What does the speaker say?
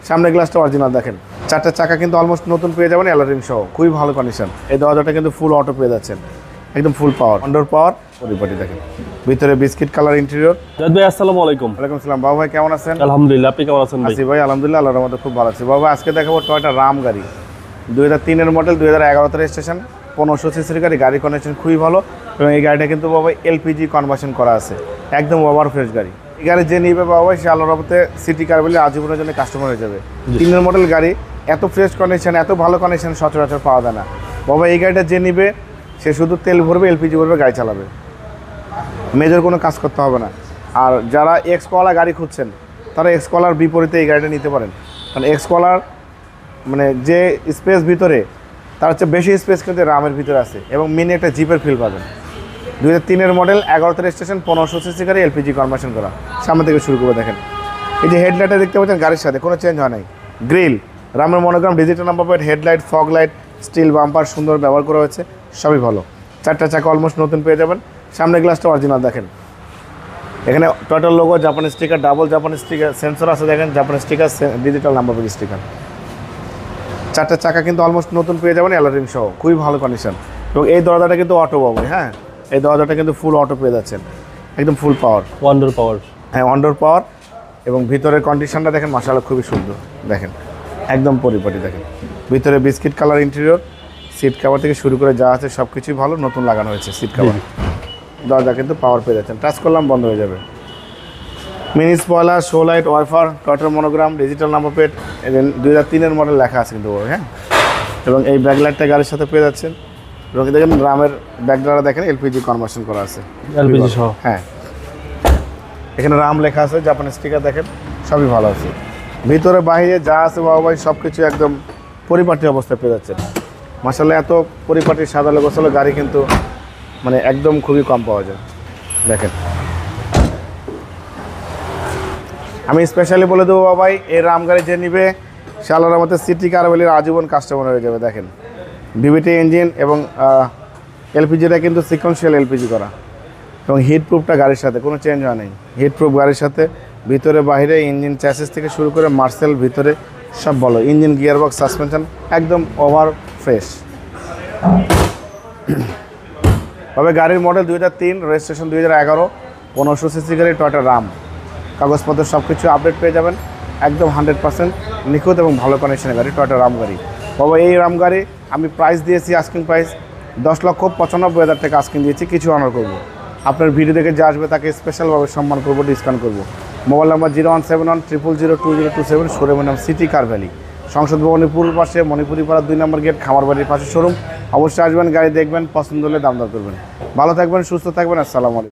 সামনের গ্লাসটা অরিজিনাল দেখেন। চারটা চাকা কিন্তু অলমোস্ট নতুন পেয়ে যাবেন, অ্যালারিং সহ, খুবই ভালো কন্ডিশন। এই দরজাটা কিন্তু ফুল অটো পেয়ে যাচ্ছেন, একদম ফুল পাওয়ার, আন্ডার পাওয়ার পরিপাটি দেখেন। ভিতরে বিস্কিট কালার ইন্টেরিয়র। জাহিদ ভাই আসসালামু আলাইকুম। ওয়ালাইকুম সালাম। বাবু ভাই কেমন আছেন? আলহামদুলিল্লাহ, আপনি কেমন আছেন ভাই? আছি ভাই আলহামদুলিল্লাহ, আল্লাহর রহমতে খুব ভালো আছি। বাবু আজকে দেখাবো টয়োটা রাম গাড়ি, 2003-এর মডেল, 2011 রেজিস্ট্রেশন, 1500 সিসির গাড়ি। গাড়ি কন্ডিশন খুবই ভালো এবং এই গাড়িটা কিন্তু বাবা এলপিজি কনভার্সন করা আছে, একদম ওভার ফ্রেশ গাড়ি। এই গাড়ি যে নিবে বাবা সে আল্লাহর রহমতে সিটি কার বলে আজীবনের জন্য কাস্টমার হয়ে যাবে। 3-এর মডেল গাড়ি, এত ফ্রেশ কন্ডিশন, এত ভালো কন্ডিশন সচরাচর পাওয়া যায় না। বাবা এই গাড়িটা যে নিবে সে শুধু তেল ভরবে, এলপিজি ভরবে, গাড়ি চালাবে, মেজর কোনো কাজ করতে হবে না। আর যারা এক্স কলার গাড়ি খুঁজছেন তারা এক্স কলার বিপরীতে এই গাড়িটা নিতে পারেন, কারণ এক্স কলার মানে যে স্পেস ভিতরে তার হচ্ছে বেশি স্পেস কিন্তু রামের ভিতরে আছে এবং মিনি একটা জিপের ফিল পাবেন। 2003-এর মডেল, 11 রেজিস্ট্রেশন, 1500 সিসি গাড়ি, এলপিজি কনভার্সন করা। সামনে থেকে শুরু করে দেখেন, এই যে হেডলাইটটা দেখতে পাচ্ছেন গাড়ির সাথে কোনো চেঞ্জ হয় নাই। গ্রিল রামের monogram, digital number plate, headlight, fog light, still bumper সুন্দর ব্যবহার করা হয়েছে, সবই ভালো। চারটা চাকা অলমোস্ট নতুন পেয়ে যাবেন। সামনের গ্লাসটা অরিজিনাল দেখেন, এখানে টোটাল লোগো, জাপানি স্টিকার, ডাবল জাপানি স্টিকার, সেন্সর আছে দেখেন, জাপানি sticker, digital number plate sticker. চারটা চাকা কিন্তু অলমোস্ট নতুন পেয়ে যাবেন, অ্যালারিং সহ, খুবই ভালো কন্ডিশন। এবং এই দরজাটা কিন্তু অটো পাবে, হ্যাঁ এই দরজাটা কিন্তু ফুল অটো পেয়ে যাচ্ছেন, একদম ফুল পাওয়ার, ওয়ান্ডার পাওয়ার। হ্যাঁ ওয়ান্ডার পাওয়ার। এবং ভিতরের কন্ডিশনটা দেখেন মাশাআল্লাহ খুবই সুন্দর দেখেন, একদম পরিপাটি দেখেন। ভিতরে biscuit colour interior, seat cover থেকে শুরু করে যা আছে সব কিছুই ভালো, নতুন লাগানো হয়েছে সিট কভার। দরজা কিন্তু পাওয়ার পেয়ে যাচ্ছেন, টাচ করলাম বন্ধ হয়ে যাবে। Mini spoiler, show light, wiper, টয়োটার মনোগ্রাম, ডিজিটাল নাম্বার প্লেট, 2003-এর মডেল লেখা আছে কিন্তু, হ্যাঁ। এবং এই ব্যাকলাইটটা গাড়ির সাথে পেয়ে যাচ্ছেন। এবং দেখেন রামের ব্যাকলাইটটা দেখেন এলপিজি কনভার্সন করা আছে, এলপিজি সহ, হ্যাঁ। এখানে রাম লেখা আছে, জাপানি স্টিকার দেখেন, সবই ভালো আছে। ভিতরে বাইরে যা আছে বাবা ভাই সব কিছু একদম পরিপাটি অবস্থায় পেয়ে যাচ্ছেন। মাশাআল্লাহ এত পরিপাটি সাদালো গোছালো গাড়ি কিন্তু মানে একদম খুবই কম পাওয়া যায় দেখেন। আমি স্পেশালি বলে দেবো বাবা ভাই, এই রাম গাড়ি যে নিবে সে আল্লাহর মধ্যে সিটি কারওয়েলের আজীবন কাস্টমার হয়ে যাবে দেখেন। ভিভিটি ইঞ্জিন এবং এলপিজিটা কিন্তু সিকোয়েন্সিয়াল এলপিজি করা এবং হিট প্রুফটা গাড়ির সাথে কোনো চেঞ্জ হয় নাই। হিট প্রুফ গাড়ির সাথে, ভিতরে বাইরে ইঞ্জিন চ্যাসিস থেকে শুরু করে মার্সেল ভিতরে সব ভালো। ইঞ্জিন, গিয়ারবক্স, সাসপেনশন একদম ওভার ফ্রেশ। তবে গাড়ির মডেল 2003, রেজিস্ট্রেশন 2011, 1500 সিসি গাড়ি, টয়োটা রাম। কাগজপত্র সব কিছু আপডেট পেয়ে যাবেন, একদম 100% নিখুঁত এবং ভালো কন্ডিশনের গাড়ি, টয়োটা রাম গাড়ি। বাবা এই রাম গাড়ি আমি প্রাইস দিয়েছি, আস্কিং প্রাইস 10,95,000 টাকা আস্কিং দিয়েছি, কিছু অনার করবো। আপনার ভিডিও দেখে যে আসবে তাকে স্পেশালভাবে সম্মান করবো, ডিসকাউন্ট করবো। মোবাইল নাম্বার 017100002027, শোরুমের নাম সিটি কার ভ্যালি, সংসদ ভবনের পূর্ব পাশে, মণিপুরি পাড়া 2 নম্বর গেট, খামারবাড়ির পাশে শোরুম। অবশ্যই আসবেন, গাড়ি দেখবেন, পছন্দ হলে দাম দর করবেন। ভালো থাকবেন, সুস্থ থাকবেন, আসসালামু আলাইকুম।